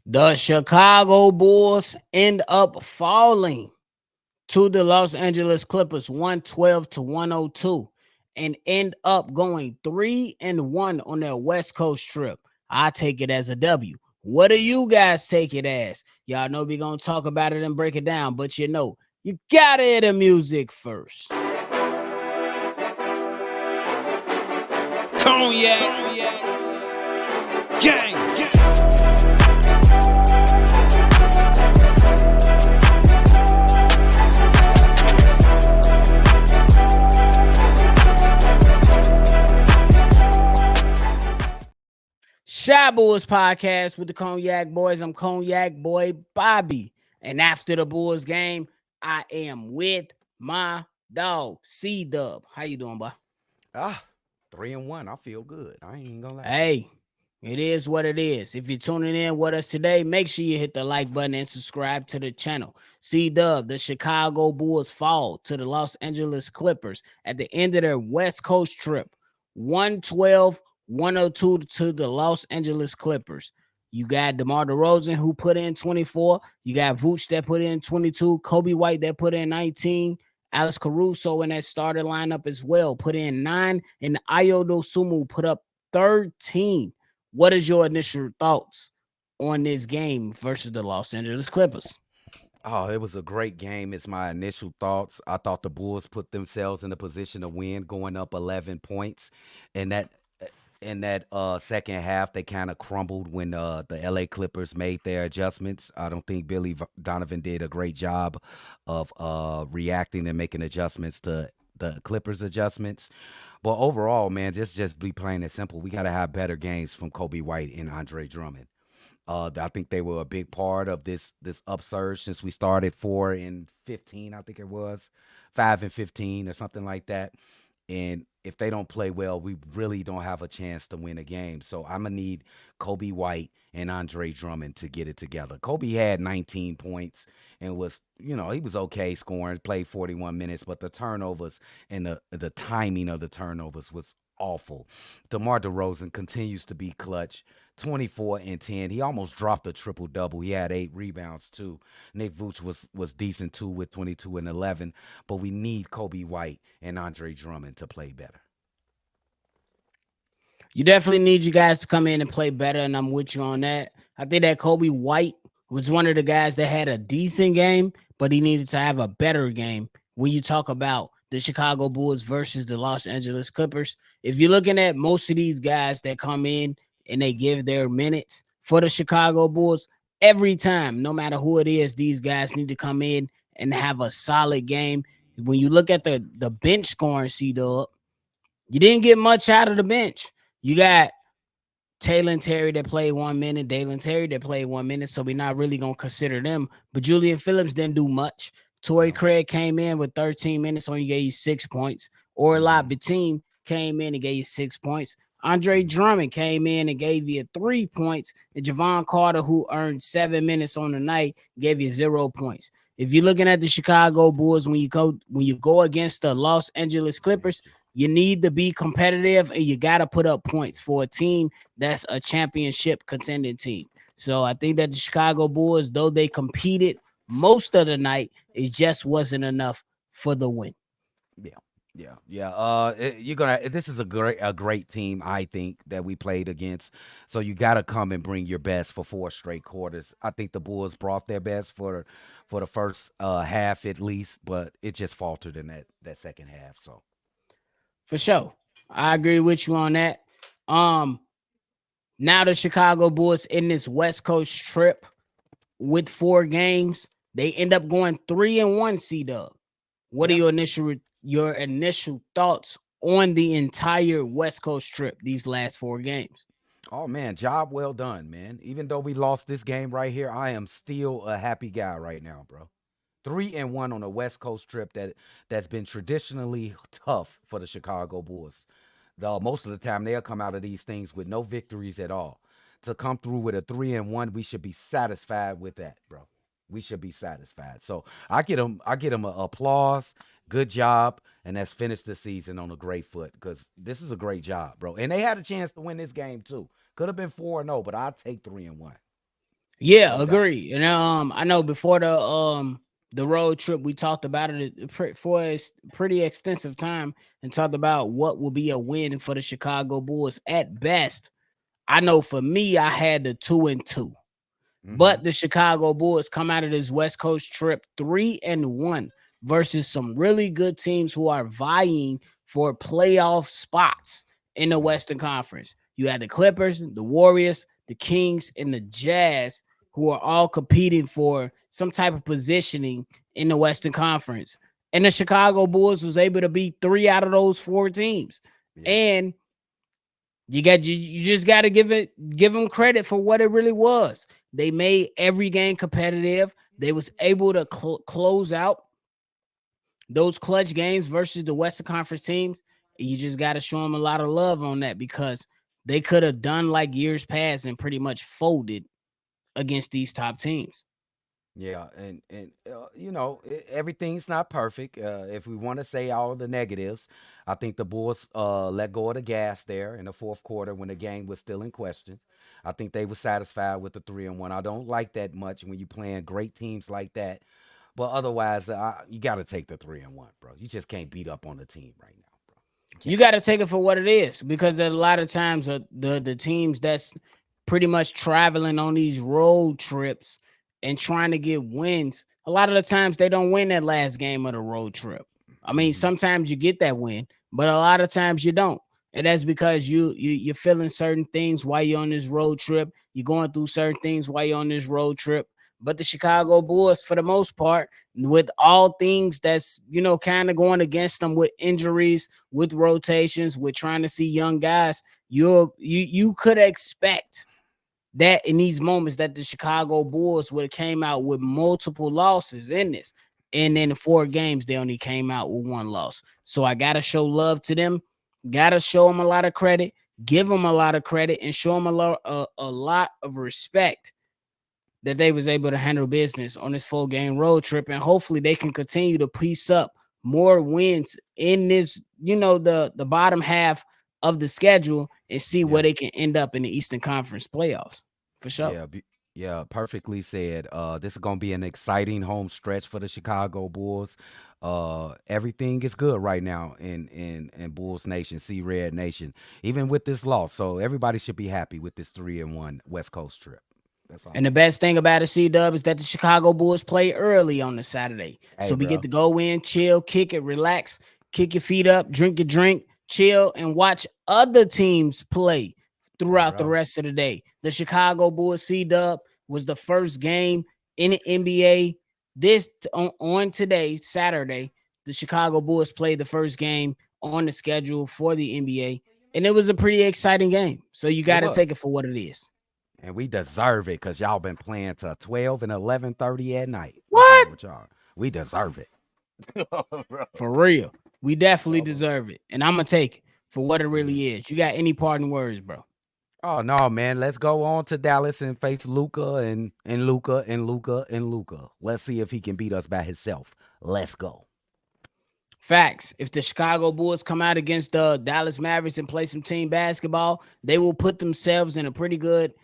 The Chicago Bulls end up falling to the Los Angeles Clippers 112 to 102 and end up going 3-1 on their West Coast trip. I take it as a W. What do you guys take it as? Y'all know we're going to talk about it and break it down, but you got to hear the music first. Cognac, gang. Shy Bulls podcast with the Cognac Boys. I'm Cognac Boy Bobby. And after the Bulls game, I am with my dog, CDubb. How you doing, boy? 3-1. I feel good. I ain't gonna lie. Hey, it is what it is. If you're tuning in with us today, make sure you hit the like button and subscribe to the channel. CDubb, the Chicago Bulls fall to the Los Angeles Clippers at the end of their West Coast trip. 112-102 to the Los Angeles Clippers. You got DeMar DeRozan, who put in 24. You got Vooch that put in 22. Kobe White that put in 19. Alex Caruso in that starter lineup as well put in 9. And Ayo Dosunmu put up 13. What is your initial thoughts on this game versus the Los Angeles Clippers? Oh, it was a great game. It's my initial thoughts. I thought the Bulls put themselves in a position to win, going up 11 points, and that second half they kind of crumbled when the LA Clippers made their adjustments. I don't think Donovan did a great job of reacting and making adjustments to the Clippers adjustments. But overall, man, just be plain and simple. We got to have better games from Kobe White and Andre Drummond. I think they were a big part of this upsurge since we started 4-15, I think it was 5-15 or something like that. And if they don't play well, we really don't have a chance to win a game. So I'm gonna need Kobe White and Andre Drummond to get it together. Kobe had 19 points and he was okay scoring, played 41 minutes, but the turnovers and the timing of the turnovers was awful. DeMar DeRozan continues to be clutch. 24 and 10. He almost dropped a triple double. He had 8 rebounds too. Nick Vooch was decent too with 22 and 11. But we need Kobe White and Andre Drummond to play better. You definitely need you guys to come in and play better, and I'm with you on that. I think that Kobe White was one of the guys that had a decent game, but he needed to have a better game when you talk about the Chicago Bulls versus the Los Angeles Clippers. If you're looking at most of these guys that come in and they give their minutes for the Chicago Bulls, every time, no matter who it is, these guys need to come in and have a solid game. When you look at the bench scoring, CDubb, you didn't get much out of the bench. You got Taylor and Terry that played 1 minute, Dalen Terry that played 1 minute, so we're not really going to consider them. But Julian Phillips didn't do much. Torrey Craig came in with 13 minutes, only gave you 6 points. Orlot Bitim came in and gave you 6 points. Andre Drummond came in and gave you 3 points. And Javon Carter, who earned 7 minutes on the night, gave you 0 points. If you're looking at the Chicago Bulls, when you go against the Los Angeles Clippers, you need to be competitive and you got to put up points for a team that's a championship contending team. So I think that the Chicago Bulls, though they competed most of the night, it just wasn't enough for the win. Yeah. This is a great team, I think, that we played against. So you got to come and bring your best for 4 straight quarters. I think the Bulls brought their best for the first half at least, but it just faltered in that second half. So For sure. I agree with you on that. Now the Chicago Bulls in this West Coast trip with 4 games, they end up going 3-1, CDubb. What are your initial thoughts on the entire West Coast trip, these last 4 games? Oh man, job well done, man. Even though we lost this game right here, I am still a happy guy right now, bro. 3-1 on a West Coast trip that's been traditionally tough for the Chicago Bulls. Most of the time they'll come out of these things with no victories at all. To come through with a 3-1, we should be satisfied with that, bro. We should be satisfied. So I get them a applause. Good job, and let's finish the season on a great foot because this is a great job, bro. And they had a chance to win this game too. Could have been 4-0, but I'll take 3-1. Yeah, No doubt. agree. And I know before the road trip we talked about it for a pretty extensive time and talked about what will be a win for the Chicago Bulls at best. I know for me, I had the 2-2. Hmm. But the Chicago Bulls come out of this West Coast trip 3-1 versus some really good teams who are vying for playoff spots in the Yeah. Western Conference. You had the Clippers, the Warriors, the Kings, and the Jazz, who are all competing for some type of positioning in the Western Conference. And the Chicago Bulls was able to beat 3 out of those 4 teams. Yeah. And you just got to give them credit for what it really was. They made every game competitive. They was able to close out those clutch games versus the Western Conference teams. You just got to show them a lot of love on that because they could have done like years past and pretty much folded against these top teams. Yeah, and everything's not perfect. If we want to say all the negatives, I think the Bulls let go of the gas there in the fourth quarter when the game was still in question. I think they were satisfied with the 3-1. I don't like that much when you playing great teams like that, but otherwise, you got to take the 3-1, bro. You just can't beat up on the team right now, bro. You You can't. got to take it for what it is because a lot of times the teams that's pretty much traveling on these road trips and trying to get wins, a lot of the times they don't win that last game of the road trip. I mean, Hmm. sometimes you get that win, but a lot of times you don't. And that's because you're feeling certain things while you're on this road trip. You're going through certain things while you're on this road trip. But the Chicago Bulls, for the most part, with all things that's kind of going against them with injuries, with rotations, with trying to see young guys, you could expect that in these moments that the Chicago Bulls would have came out with multiple losses in this. And in 4 games, they only came out with 1 loss. So I gotta show love to them, gotta show them a lot of credit, give them a lot of credit, and show them a lot of respect that they was able to handle business on this 4 game road trip, and hopefully they can continue to piece up more wins in this, the bottom half of the schedule and see where Yeah. they can end up in the Eastern Conference playoffs for sure. Yeah, yeah, perfectly said. This is gonna be an exciting home stretch for the Chicago Bulls. Everything is good right now in Bulls Nation, Sea Red Nation, even with this loss. So everybody should be happy with this 3-1 West Coast trip. That's all And the I'm saying. best thing about a CDubb is that the Chicago Bulls play early on the Saturday. Hey, So we get bro. to go in, chill, kick it, relax, kick your feet up, drink your drink, chill, and watch other teams play Hey, throughout the bro. rest of the day. The Chicago Bulls CDubb was the first game in the NBA. On today, Saturday, the Chicago Bulls played the first game on the schedule for the NBA. And it was a pretty exciting game. So you It got to take was. it for what it is. And we deserve it because y'all been playing till 12 and 11:30 at night. What's What? wrong with y'all? We deserve it. Bro. For real. We definitely Come on. deserve it. And I'm gonna take it for what it Mhm. really is. You got any parting words, bro? Oh no, man. Let's go on to Dallas and face Luca and Luca and Luca and Luca. Let's see if he can beat us by himself. Let's go. Facts. If the Chicago Bulls come out against the Dallas Mavericks and play some team basketball, they will put themselves in a pretty good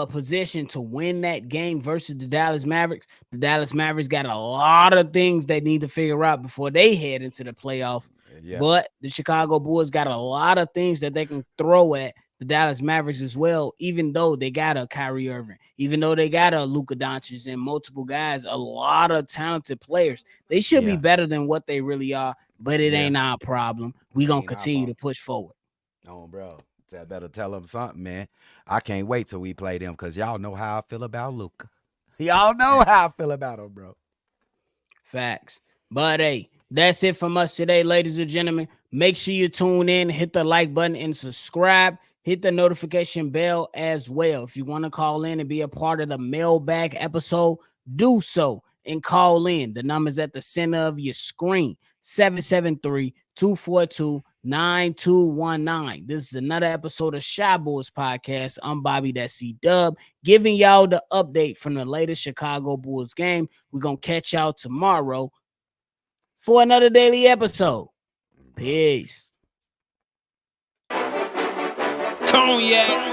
position to win that game versus the Dallas Mavericks. The Dallas Mavericks got a lot of things they need to figure out before they head into the playoff. Yeah. But the Chicago Bulls got a lot of things that they can throw at the Dallas Mavericks as well, even though they got a Kyrie Irving, even though they got a Luka Doncic and multiple guys, a lot of talented players. They should be Yeah. better than what they really are, but it Yeah. ain't our problem. We It gonna ain't our continue to fault. push forward. Oh, bro. I better tell him something, man. I can't wait till we play them because y'all know how I feel about Luca. Y'all know how I feel about him, bro. Facts. But hey, that's it from us today, ladies and gentlemen. Make sure you tune in, hit the like button, and subscribe. Hit the notification bell as well. If you want to call in and be a part of the mailbag episode, do so and call in. The number's at the center of your screen, 773-242-9219. This is another episode of Shy Boys Podcast. I'm Bobby, that's CDubb, giving y'all the update from the latest Chicago Bulls game. We're going to catch y'all tomorrow for another daily episode. Bro. Peace. Cognac.